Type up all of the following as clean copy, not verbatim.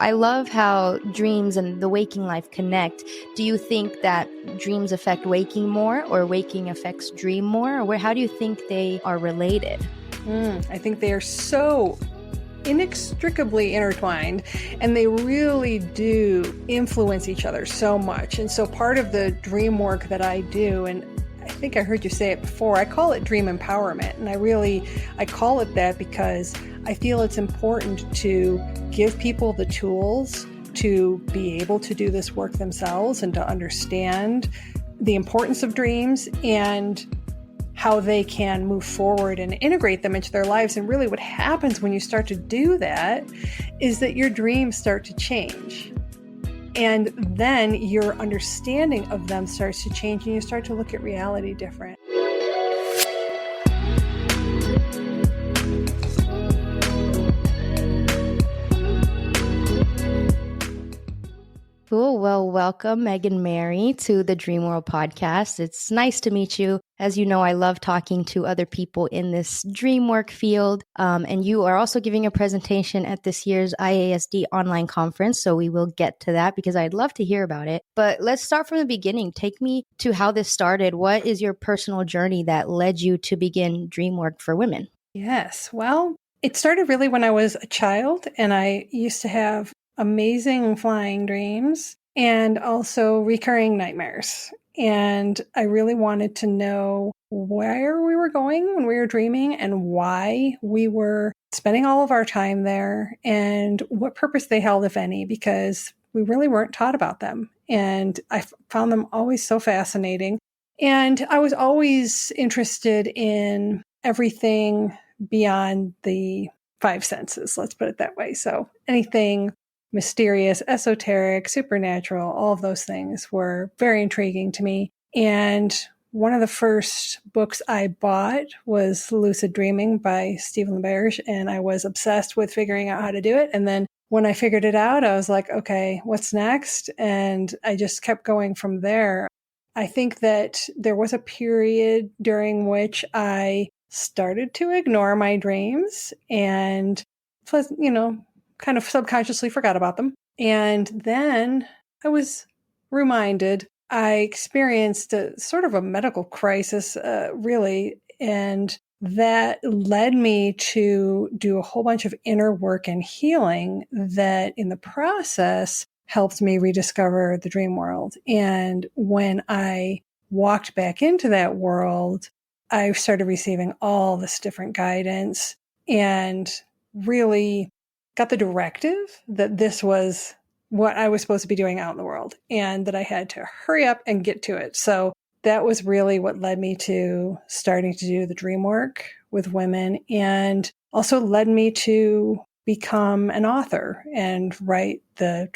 I love how dreams and the waking life connect. Do you think that dreams affect waking more, or waking affects dream more? Or how do you think they are related? I think they are so inextricably intertwined, and they really do influence each other so much. And so part of the dream work that I do, and I think I heard you say it before, I call it dream empowerment. And I call it that because I feel it's important to give people the tools to be able to do this work themselves and to understand the importance of dreams and how they can move forward and integrate them into their lives. And really what happens when you start to do that is that your dreams start to change. And then your understanding of them starts to change, and you start to look at reality different. Cool. Well, welcome, Meg and Mary, to the Dream World podcast. It's nice to meet you. As you know, I love talking to other people in this dream work field. And you are also giving a presentation at this year's IASD online conference. So we will get to that because I'd love to hear about it. But let's start from the beginning. Take me to how this started. What is your personal journey that led you to begin dream work for women? Yes. Well, it started really when I was a child, and I used to have amazing flying dreams and also recurring nightmares. And I really wanted to know where we were going when we were dreaming and why we were spending all of our time there and what purpose they held, if any, because we really weren't taught about them. And I found them always so fascinating. And I was always interested in everything beyond the five senses, let's put it that way. So anything mysterious, esoteric, supernatural, all of those things were very intriguing to me. And one of the first books I bought was Lucid Dreaming by Stephen LaBerge, and I was obsessed with figuring out how to do it. And then when I figured it out, I was like, okay, what's next? And I just kept going from there. I think that there was a period during which I started to ignore my dreams and, kind of subconsciously forgot about them. And then I was reminded I experienced a sort of a medical crisis, really. And that led me to do a whole bunch of inner work and healing that in the process helped me rediscover the dream world. And when I walked back into that world, I started receiving all this different guidance and really got the directive that this was what I was supposed to be doing out in the world and that I had to hurry up and get to it. So that was really what led me to starting to do the dream work with women, and also led me to become an author and write the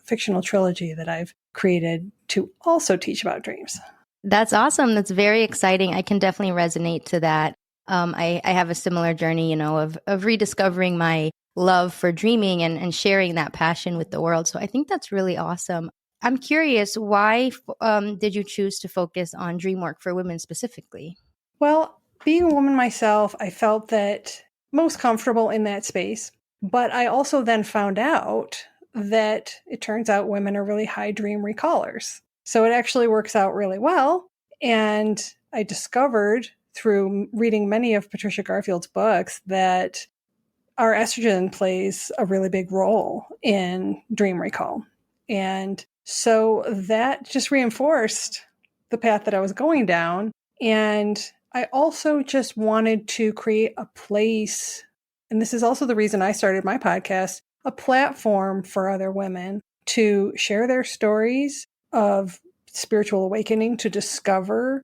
fictional trilogy that I've created to also teach about dreams. That's awesome. That's very exciting. I can definitely resonate to that. I have a similar journey, of rediscovering my love for dreaming and sharing that passion with the world. So I think that's really awesome. I'm curious, why did you choose to focus on dream work for women specifically? Well, being a woman myself, I felt that most comfortable in that space. But I also then found out that it turns out women are really high dream recallers. So it actually works out really well. And I discovered through reading many of Patricia Garfield's books that our estrogen plays a really big role in dream recall. And so that just reinforced the path that I was going down. And I also just wanted to create a place, and this is also the reason I started my podcast, a platform for other women to share their stories of spiritual awakening, to discover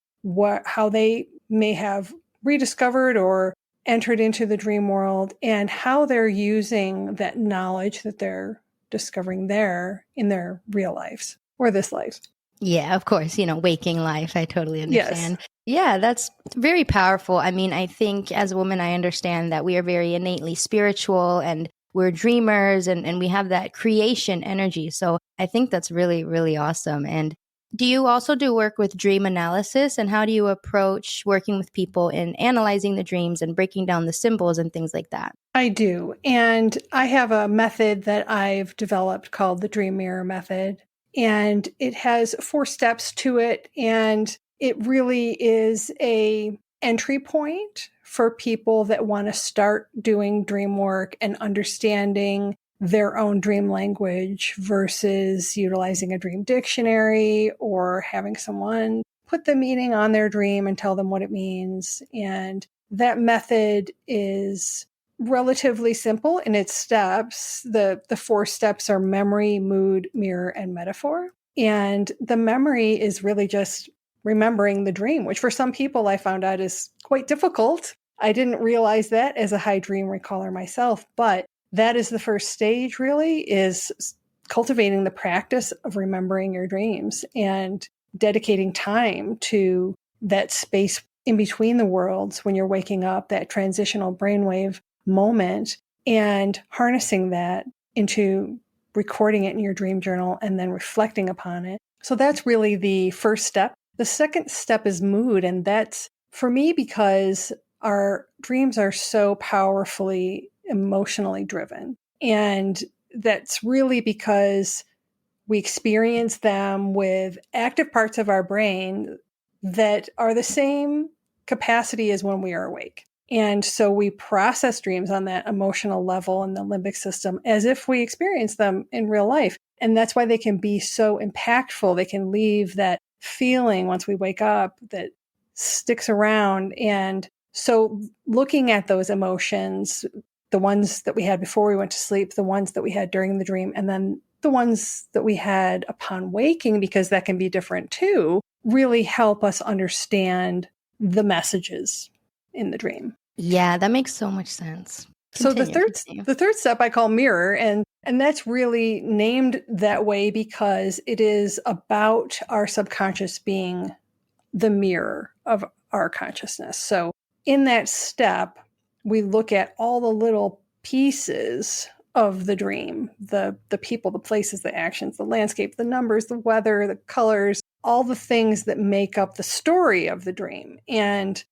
how they may have rediscovered or entered into the dream world, and how they're using that knowledge that they're discovering there in their real lives or this life. Yeah, of course, waking life. I totally understand. Yes. Yeah, that's very powerful. I mean, I think as a woman, I understand that we are very innately spiritual and we're dreamers and we have that creation energy. So I think that's really, really awesome. And do you also do work with dream analysis, and how do you approach working with people in analyzing the dreams and breaking down the symbols and things like that? I do. And I have a method that I've developed called the Dream Mirror method. And it has 4 steps to it. And it really is a entry point for people that want to start doing dream work and understanding their own dream language versus utilizing a dream dictionary or having someone put the meaning on their dream and tell them what it means. And that method is relatively simple in its steps. The 4 steps are memory, mood, mirror, and metaphor. And the memory is really just remembering the dream, which for some people I found out is quite difficult. I didn't realize that as a high dream recaller myself, but that is the first stage really, is cultivating the practice of remembering your dreams and dedicating time to that space in between the worlds when you're waking up, that transitional brainwave moment, and harnessing that into recording it in your dream journal and then reflecting upon it. So that's really the first step. The second step is mood. And that's for me because our dreams are so powerfully emotionally driven. And that's really because we experience them with active parts of our brain that are the same capacity as when we are awake. And so we process dreams on that emotional level in the limbic system as if we experience them in real life. And that's why they can be so impactful. They can leave that feeling once we wake up that sticks around. And so looking at those emotions, the ones that we had before we went to sleep, the ones that we had during the dream, and then the ones that we had upon waking, because that can be different too, really help us understand the messages in the dream. Yeah, that makes so much sense. So Continue. the third step I call mirror, and that's really named that way because it is about our subconscious being the mirror of our consciousness. So in that step, we look at all the little pieces of the dream, the people, the places, the actions, the landscape, the numbers, the weather, the colors, all the things that make up the story of the dream, and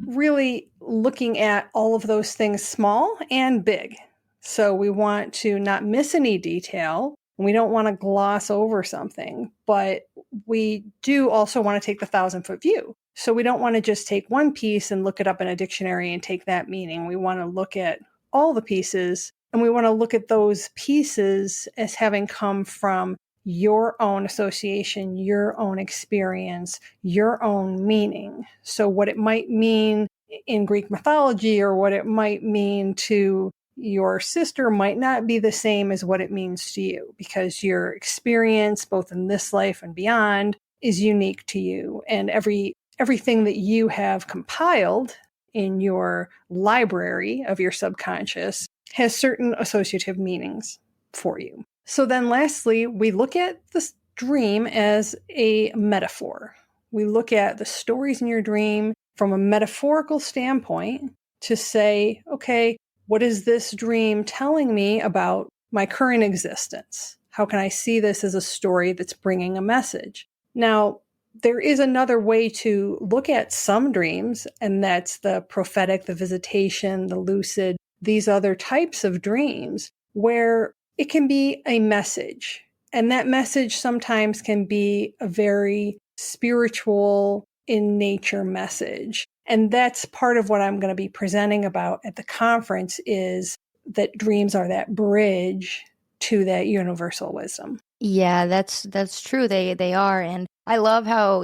really looking at all of those things, small and big. So we want to not miss any detail. We don't want to gloss over something, but we do also want to take the 1,000-foot view. So we don't want to just take one piece and look it up in a dictionary and take that meaning. We want to look at all the pieces, and we want to look at those pieces as having come from your own association, your own experience, your own meaning. So what it might mean in Greek mythology or what it might mean to your sister might not be the same as what it means to you, because your experience, both in this life and beyond, is unique to you. And everything that you have compiled in your library of your subconscious has certain associative meanings for you. So then lastly, we look at this dream as a metaphor. We look at the stories in your dream from a metaphorical standpoint to say, okay, what is this dream telling me about my current existence? How can I see this as a story that's bringing a message? Now, there is another way to look at some dreams, and that's the prophetic, the visitation, the lucid, these other types of dreams, where it can be a message. And that message sometimes can be a very spiritual in nature message. And that's part of what I'm going to be presenting about at the conference, is that dreams are that bridge to that universal wisdom. Yeah, that's true. They are. And I love how,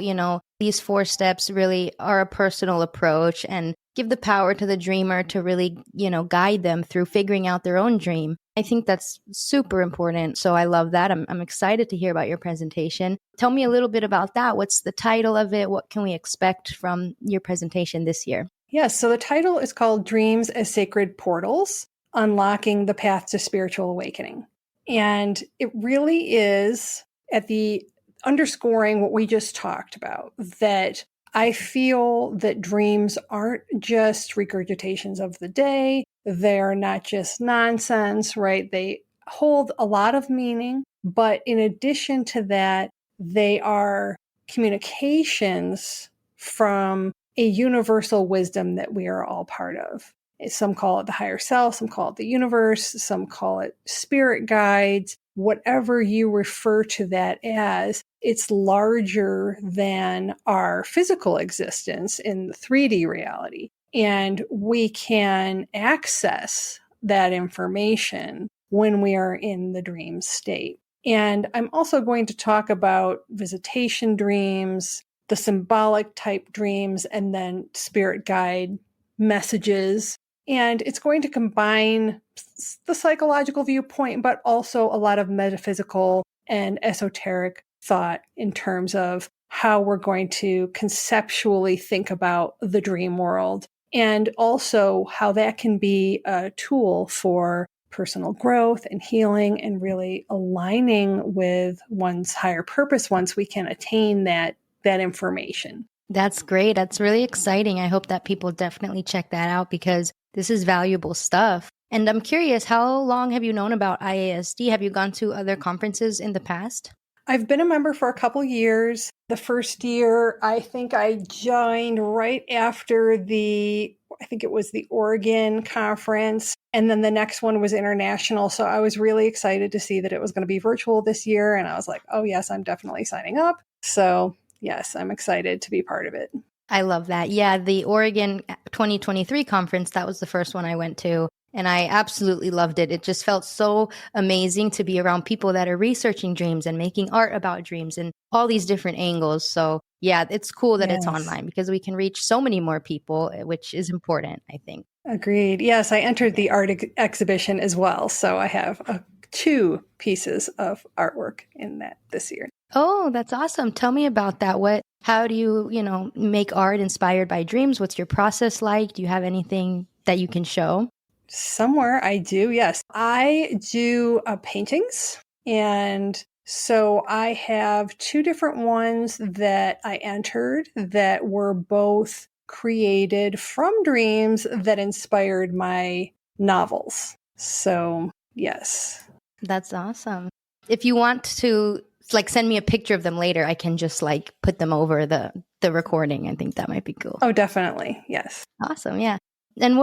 these 4 steps really are a personal approach and give the power to the dreamer to really, guide them through figuring out their own dream. I think that's super important. So I love that. I'm excited to hear about your presentation. Tell me a little bit about that. What's the title of it? What can we expect from your presentation this year? Yes, so the title is called Dreams as Sacred Portals: Unlocking the Path to Spiritual Awakening. And it really is at the underscoring what we just talked about, that I feel that dreams aren't just regurgitations of the day. They're not just nonsense, right? They hold a lot of meaning, but in addition to that, they are communications from a universal wisdom that we are all part of. Some call it the higher self, some call it the universe, some call it spirit guides. Whatever you refer to that as, it's larger than our physical existence in the 3D reality. And we can access that information when we are in the dream state. And I'm also going to talk about visitation dreams, the symbolic type dreams, and then spirit guide messages. And it's going to combine the psychological viewpoint, but also a lot of metaphysical and esoteric thought in terms of how we're going to conceptually think about the dream world, and also how that can be a tool for personal growth and healing and really aligning with one's higher purpose once we can attain that information. That's great. That's really exciting. I hope that people definitely check that out because this is valuable stuff. And I'm curious, how long have you known about IASD? Have you gone to other conferences in the past? I've been a member for a couple years. The first year, I think I joined right after I think it was the Oregon conference. And then the next one was international. So I was really excited to see that it was going to be virtual this year. And I was like, oh, yes, I'm definitely signing up. So yes, I'm excited to be part of it. I love that. Yeah, the Oregon 2023 conference, that was the first one I went to. And I absolutely loved it. It just felt so amazing to be around people that are researching dreams and making art about dreams and all these different angles. So yeah, it's cool that it's online because we can reach so many more people, which is important, I think. Agreed. Yes, I entered the art exhibition as well. So I have 2 pieces of artwork in that this year. Oh, that's awesome. Tell me about that. How do you, make art inspired by dreams? What's your process like? Do you have anything that you can show? Somewhere I do, yes. I do paintings. And so I have 2 different ones that I entered that were both created from dreams that inspired my novels. So, yes. That's awesome. If you want to send me a picture of them later, I can just put them over the recording. I think that might be cool. Oh, definitely. Yes. Awesome. Yeah. And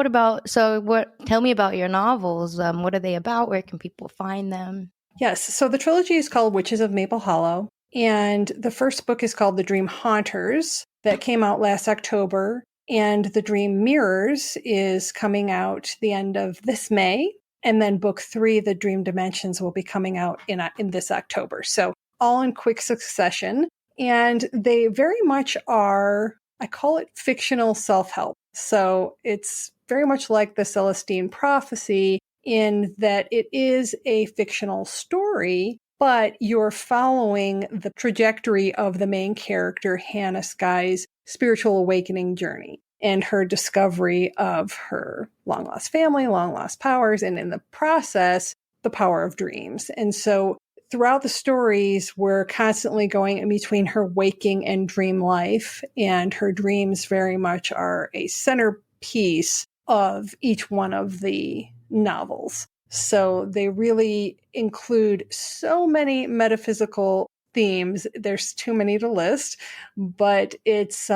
tell me about your novels. What are they about? Where can people find them? Yes. So the trilogy is called Witches of Maple Hollow. And the first book is called The Dream Haunters that came out last October. And The Dream Mirrors is coming out the end of this May. And then book 3, The Dream Dimensions, will be coming out in this October. So all in quick succession. And they very much are, I call it fictional self-help. So it's very much like the Celestine Prophecy in that it is a fictional story, but you're following the trajectory of the main character, Hannah Skye's spiritual awakening journey and her discovery of her long-lost family, long-lost powers, and in the process, the power of dreams. And so throughout the stories, we're constantly going in between her waking and dream life, and her dreams very much are a centerpiece of each one of the novels. So they really include so many metaphysical themes. There's too many to list, but it's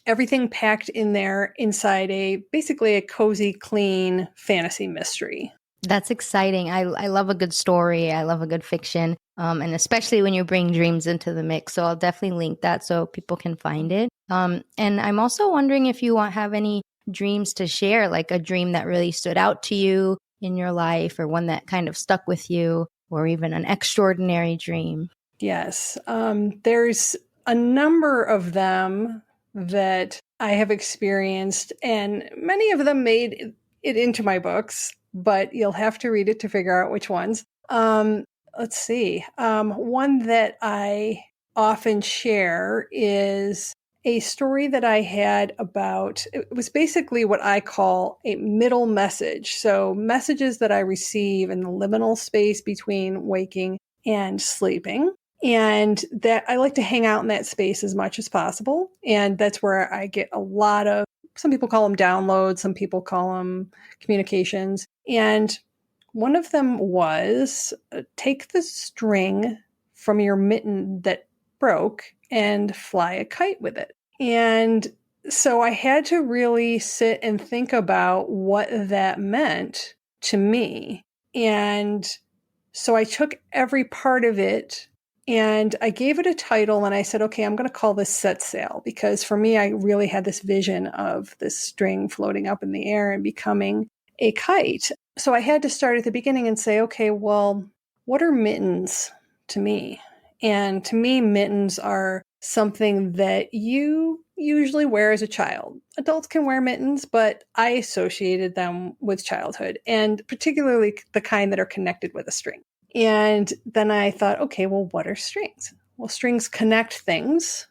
everything packed in there inside basically a cozy, clean fantasy mystery. That's exciting. I love a good story. I love a good fiction. And especially when you bring dreams into the mix. So I'll definitely link that so people can find it. And I'm also wondering if you have any dreams to share, like a dream that really stood out to you in your life, or one that kind of stuck with you, or even an extraordinary dream. Yes. There's a number of them that I have experienced, and many of them made it into my books, but you'll have to read it to figure out which ones. Let's see. One that I often share is a story that I had about, it was basically what I call a middle message. So messages that I receive in the liminal space between waking and sleeping. And that I like to hang out in that space as much as possible. And that's where I get a lot of, some people call them downloads, some people call them communications. And one of them was take the string from your mitten that broke and fly a kite with it. And So I had to really sit and think about what that meant to me. And so I took every part of it and I gave it a title and I said, okay, I'm going to call this Set Sail, because for me, I really had this vision of this string floating up in the air and becoming a kite. So I had to start at the beginning and say, okay, well, what are mittens to me? And to me, mittens are something that you usually wear as a child. Adults can wear mittens, but I associated them with childhood, and particularly the kind that are connected with a string. And then I thought, okay, well, what are strings? Well, strings connect things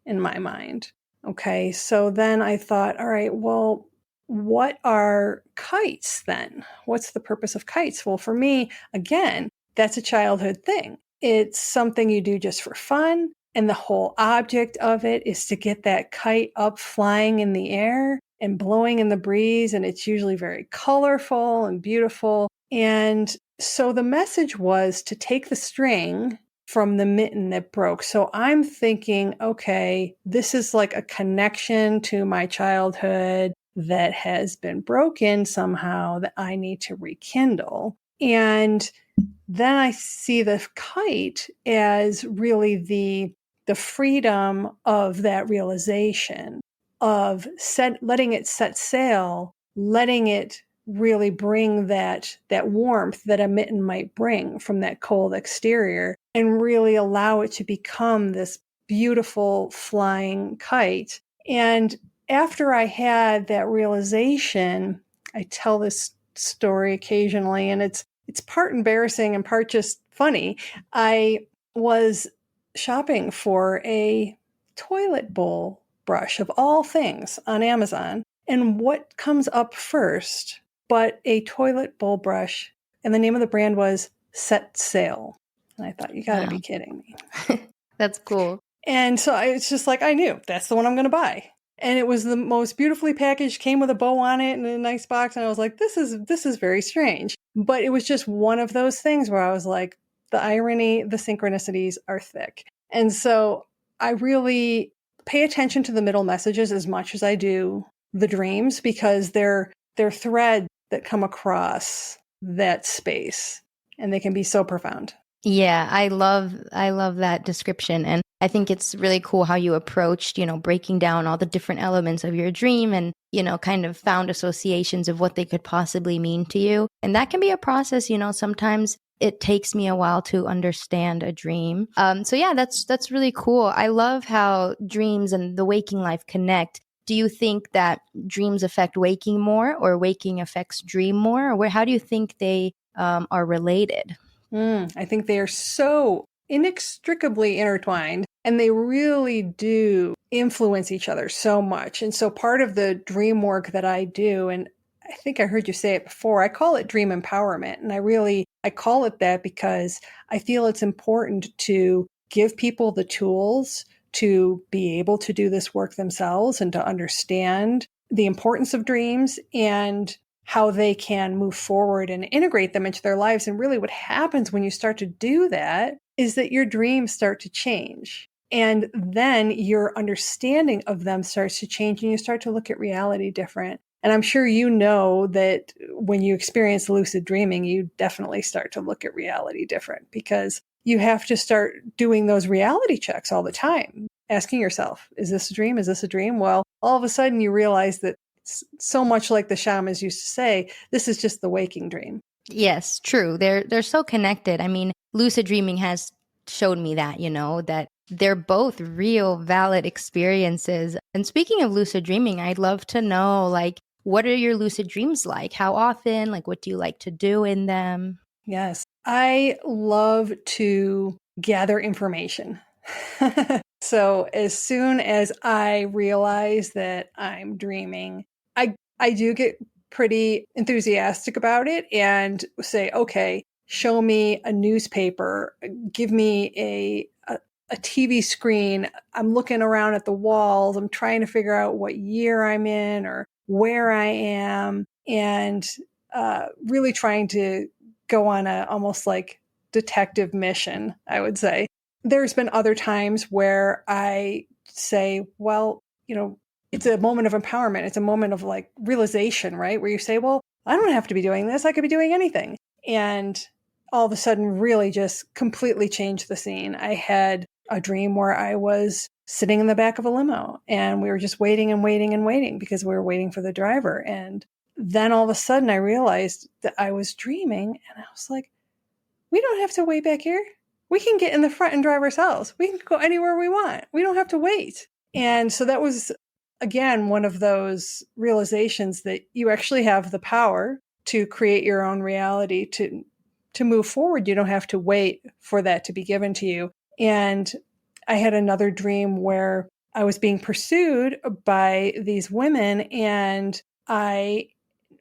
in my mind. Okay, so then I thought, all right, well, what are kites then? What's the purpose of kites? Well, for me, again, that's a childhood thing. It's something you do just for fun. And the whole object of it is to get that kite up flying in the air and blowing in the breeze. And it's usually very colorful and beautiful. And so the message was to take the string from the mitten that broke. So I'm thinking, okay, this is like a connection to my childhood that has been broken somehow that I need to rekindle. And then I see the kite as really the freedom of that realization of letting it set sail, letting it really bring that warmth that a mitten might bring from that cold exterior, and really allow it to become this beautiful flying kite. And after I had that realization, I tell this story occasionally, and it's part embarrassing and part just funny. I was shopping for a toilet bowl brush of all things on Amazon. And what comes up first but a toilet bowl brush? And the name of the brand was Set Sail. And I thought, you got to be Wow. kidding me. That's cool. And so it's just like, I knew that's the one I'm going to buy. And it was the most beautifully packaged, came with a bow on it and a nice box. And I was like, this is very strange. But it was just one of those things where I was like, the irony, the synchronicities are thick. And so I really pay attention to the middle messages as much as I do the dreams, because they're threads that come across that space and they can be so profound. Yeah, I love that description. And I think it's really cool how you approached, breaking down all the different elements of your dream and, kind of found associations of what they could possibly mean to you. And that can be a process, sometimes it takes me a while to understand a dream. So yeah, that's really cool. I love how dreams and the waking life connect. Do you think that dreams affect waking more, or waking affects dream more? Or how do you think they are related? I think they are so inextricably intertwined, and they really do influence each other so much. And so part of the dream work that I do, and I think I heard you say it before, I call it dream empowerment. And I call it that because I feel it's important to give people the tools to be able to do this work themselves and to understand the importance of dreams and how they can move forward and integrate them into their lives. And really what happens when you start to do that is that your dreams start to change. And then your understanding of them starts to change and you start to look at reality different. And I'm sure you know that when you experience lucid dreaming, you definitely start to look at reality different, because you have to start doing those reality checks all the time, asking yourself, is this a dream? Is this a dream? Well, all of a sudden you realize that so much like the shamans used to say, this is just the waking dream. Yes, true. They're so connected. I mean, lucid dreaming has showed me that, that they're both real valid experiences. And speaking of lucid dreaming, I'd love to know, like, what are your lucid dreams like? How often? Like, what do you like to do in them? Yes, I love to gather information. So as soon as I realize that I'm dreaming, I do get pretty enthusiastic about it and say, okay, show me a newspaper, give me a TV screen. I'm looking around at the walls. I'm trying to figure out what year I'm in or where I am, and really trying to go on a almost like detective mission, I would say. There's been other times where I say, well, it's a moment of empowerment. It's a moment of like realization, right? Where you say, well, I don't have to be doing this. I could be doing anything. And all of a sudden really just completely changed the scene. I had a dream where I was sitting in the back of a limo and we were just waiting and waiting and waiting because we were waiting for the driver. And then all of a sudden I realized that I was dreaming and I was like, we don't have to wait back here. We can get in the front and drive ourselves. We can go anywhere we want. We don't have to wait. And so that was, again, one of those realizations that you actually have the power to create your own reality, to move forward. You don't have to wait for that to be given to you. And I had another dream where I was being pursued by these women, and I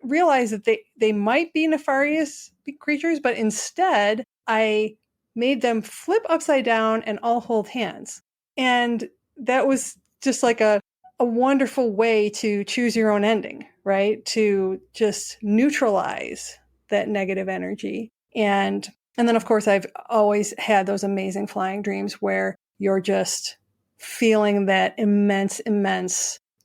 realized that they might be nefarious creatures, but instead I made them flip upside down and all hold hands. And that was just like a wonderful way to choose your own ending, right? To just neutralize that negative energy. And then of course I've always had those amazing flying dreams where you're just feeling that immense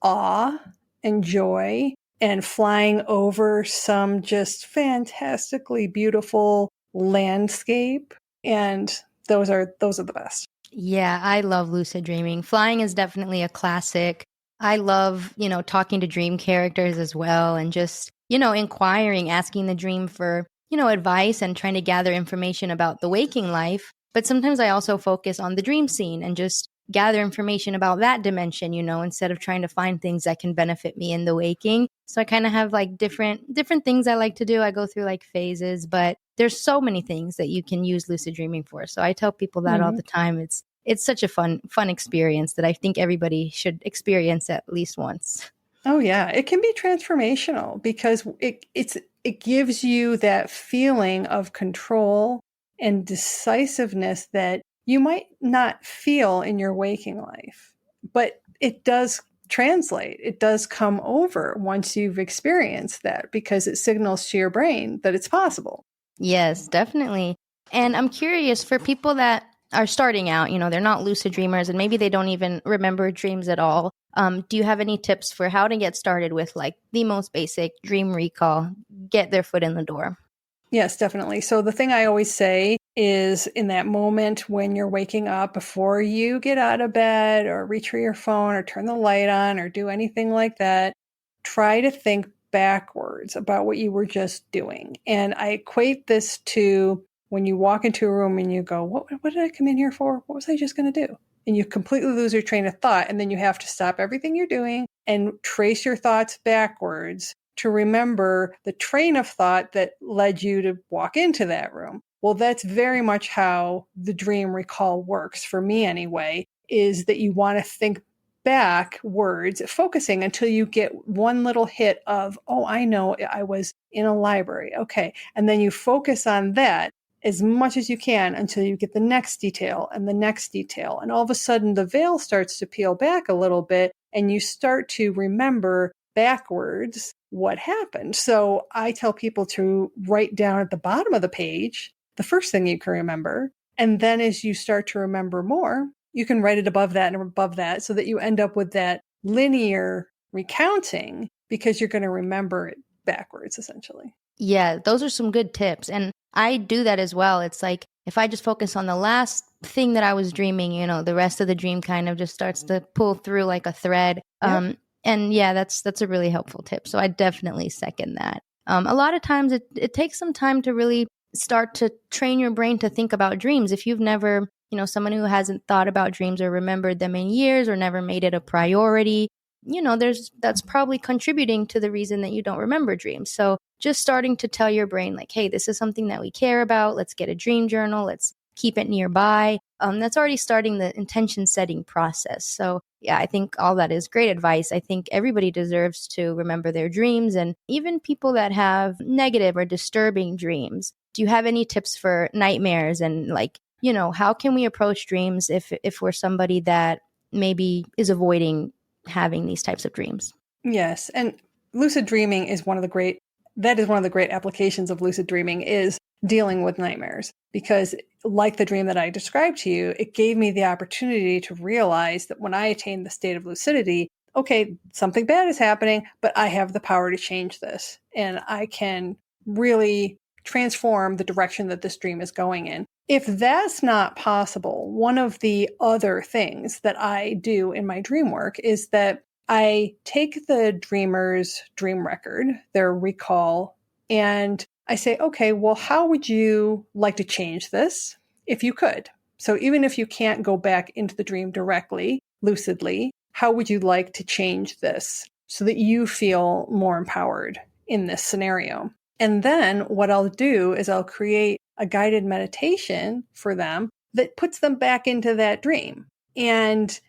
awe and joy and flying over some just fantastically beautiful landscape. And those are the best. Yeah, I love lucid dreaming. Flying is definitely a classic. I love, talking to dream characters as well and just, inquiring, asking the dream for, advice and trying to gather information about the waking life. But sometimes I also focus on the dream scene and just gather information about that dimension, instead of trying to find things that can benefit me in the waking. So I kind of have like different things I like to do. I go through like phases, but there's so many things that you can use lucid dreaming for. So I tell people that all the time. It's such a fun experience that I think everybody should experience at least once. Oh yeah, it can be transformational because it gives you that feeling of control and decisiveness that you might not feel in your waking life. But it does translate. It does come over once you've experienced that because it signals to your brain that it's possible. Yes, definitely. And I'm curious for people that are starting out, they're not lucid dreamers and maybe they don't even remember dreams at all. Do you have any tips for how to get started with like the most basic dream recall, get their foot in the door? Yes, definitely. So the thing I always say is in that moment when you're waking up, before you get out of bed or reach for your phone or turn the light on or do anything like that, try to think backwards about what you were just doing. And I equate this to when you walk into a room and you go, what did I come in here for? What was I just going to do? And you completely lose your train of thought. And then you have to stop everything you're doing and trace your thoughts backwards to remember the train of thought that led you to walk into that room. Well, that's very much how the dream recall works for me anyway, is that you want to think backwards, focusing until you get one little hit of, oh, I know I was in a library. Okay. And then you focus on that as much as you can until you get the next detail and the next detail. And all of a sudden the veil starts to peel back a little bit and you start to remember backwards what happened. So I tell people to write down at the bottom of the page the first thing you can remember. And then as you start to remember more, you can write it above that and above that so that you end up with that linear recounting because you're going to remember it backwards, essentially. Yeah, those are some good tips. And I do that as well. It's like if I just focus on the last thing that I was dreaming, the rest of the dream kind of just starts to pull through like a thread. Yep. And yeah, that's a really helpful tip. So I definitely second that. A lot of times it takes some time to really start to train your brain to think about dreams. If you've never, someone who hasn't thought about dreams or remembered them in years or never made it a priority, that's probably contributing to the reason that you don't remember dreams. So just starting to tell your brain like, hey, this is something that we care about. Let's get a dream journal. Let's keep it nearby. That's already starting the intention setting process. So yeah, I think all that is great advice. I think everybody deserves to remember their dreams, and even people that have negative or disturbing dreams. Do you have any tips for nightmares and like, how can we approach dreams if we're somebody that maybe is avoiding having these types of dreams? Yes. And lucid dreaming is one of the great applications of lucid dreaming is dealing with nightmares, because like the dream that I described to you, it gave me the opportunity to realize that when I attained the state of lucidity, okay, something bad is happening, but I have the power to change this. And I can really transform the direction that this dream is going in. If that's not possible, one of the other things that I do in my dream work is that I take the dreamer's dream record, their recall, and I say, okay, well, how would you like to change this if you could? So even if you can't go back into the dream directly, lucidly, how would you like to change this so that you feel more empowered in this scenario? And then what I'll do is I'll create a guided meditation for them that puts them back into that dream and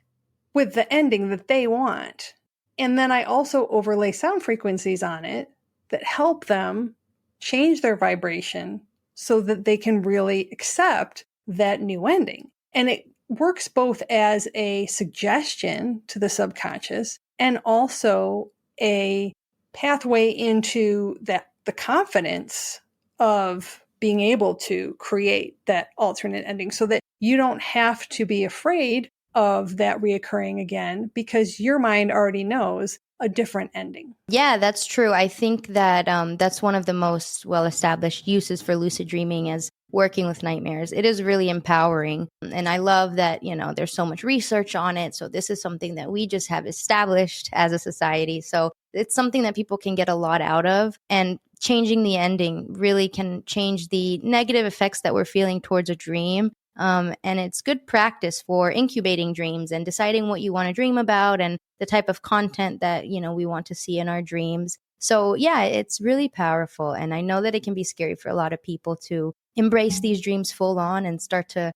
with the ending that they want. And then I also overlay sound frequencies on it that help them change their vibration so that they can really accept that new ending. And it works both as a suggestion to the subconscious and also a pathway into the confidence of being able to create that alternate ending so that you don't have to be afraid of that reoccurring again because your mind already knows a different ending. Yeah, that's true. I think that that's one of the most well-established uses for lucid dreaming as working with nightmares. It is really empowering. And I love that, there's so much research on it. So this is something that we just have established as a society. So it's something that people can get a lot out of. And changing the ending really can change the negative effects that we're feeling towards a dream. And it's good practice for incubating dreams and deciding what you want to dream about and the type of content that, we want to see in our dreams. So yeah, it's really powerful. And I know that it can be scary for a lot of people to embrace these dreams full on and start to,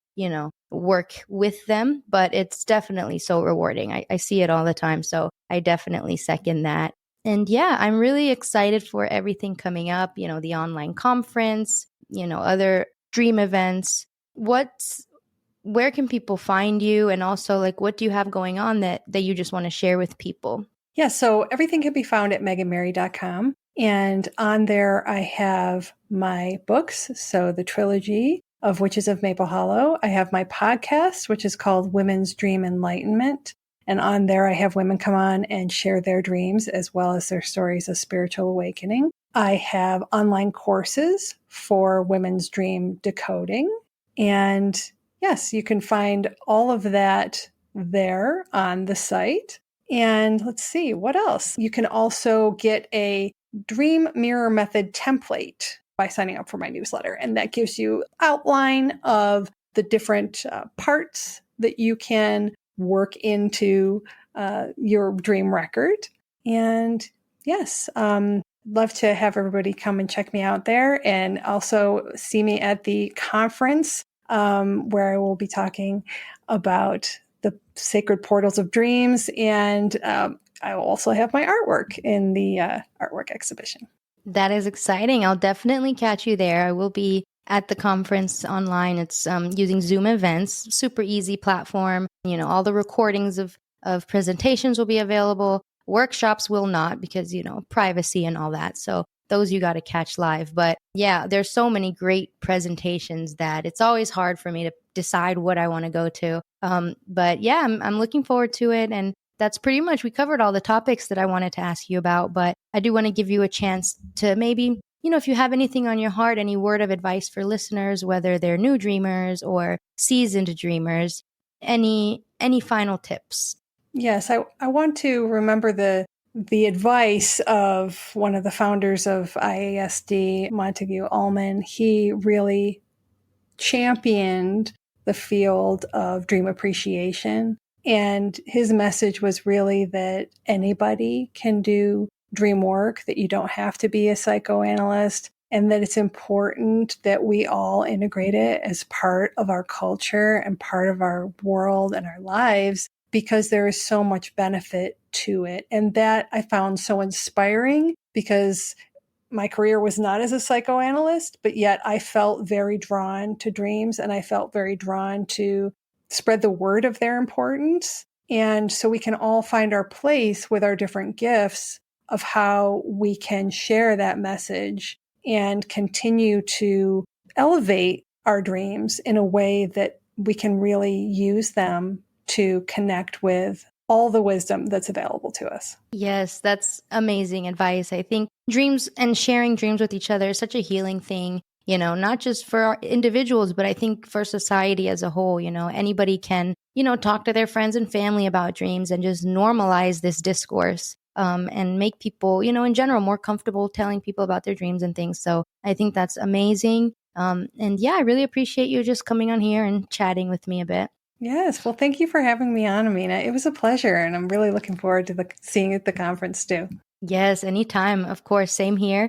work with them. But it's definitely so rewarding. I see it all the time. So I definitely second that. And yeah, I'm really excited for everything coming up, the online conference, other dream events. Where can people find you? And also, what do you have going on that you just want to share with people? Yeah, so everything can be found at meganmary.com. And on there, I have my books. So the trilogy of Witches of Maple Hollow. I have my podcast, which is called Women's Dream Enlightenment. And on there, I have women come on and share their dreams as well as their stories of spiritual awakening. I have online courses for women's dream decoding. And yes, you can find all of that there on the site. And let's see, what else? You can also get a dream mirror method template by signing up for my newsletter. And that gives you outline of the different parts that you can work into your dream record. And yes, love to have everybody come and check me out there and also see me at the conference where I will be talking about the sacred portals of dreams. And I will also have my artwork in the artwork exhibition. That is exciting. I'll definitely catch you there. I will be at the conference online. It's using Zoom events, super easy platform. All the recordings of presentations will be available. Workshops will not because, privacy and all that. So those you got to catch live. But yeah, there's so many great presentations that it's always hard for me to decide what I want to go to. But yeah, I'm looking forward to it. And that's pretty much, we covered all the topics that I wanted to ask you about, but I do want to give you a chance to maybe, if you have anything on your heart, any word of advice for listeners, whether they're new dreamers or seasoned dreamers, any final tips? Yes, I want to remember the advice of one of the founders of IASD, Montague Ullman. He really championed the field of dream appreciation. And his message was really that anybody can do dream work, that you don't have to be a psychoanalyst, and that it's important that we all integrate it as part of our culture and part of our world and our lives, because there is so much benefit to it. And that I found so inspiring because my career was not as a psychoanalyst, but yet I felt very drawn to dreams and I felt very drawn to spread the word of their importance. And so we can all find our place with our different gifts of how we can share that message and continue to elevate our dreams in a way that we can really use them to connect with all the wisdom that's available to us. Yes, that's amazing advice. I think dreams and sharing dreams with each other is such a healing thing, not just for our individuals, but I think for society as a whole. Anybody can, talk to their friends and family about dreams and just normalize this discourse. And make people, in general, more comfortable telling people about their dreams and things. So I think that's amazing. And yeah, I really appreciate you just coming on here and chatting with me a bit. Yes. Well, thank you for having me on, Amina. It was a pleasure, and I'm really looking forward to seeing you at the conference too. Yes, anytime. Of course, same here.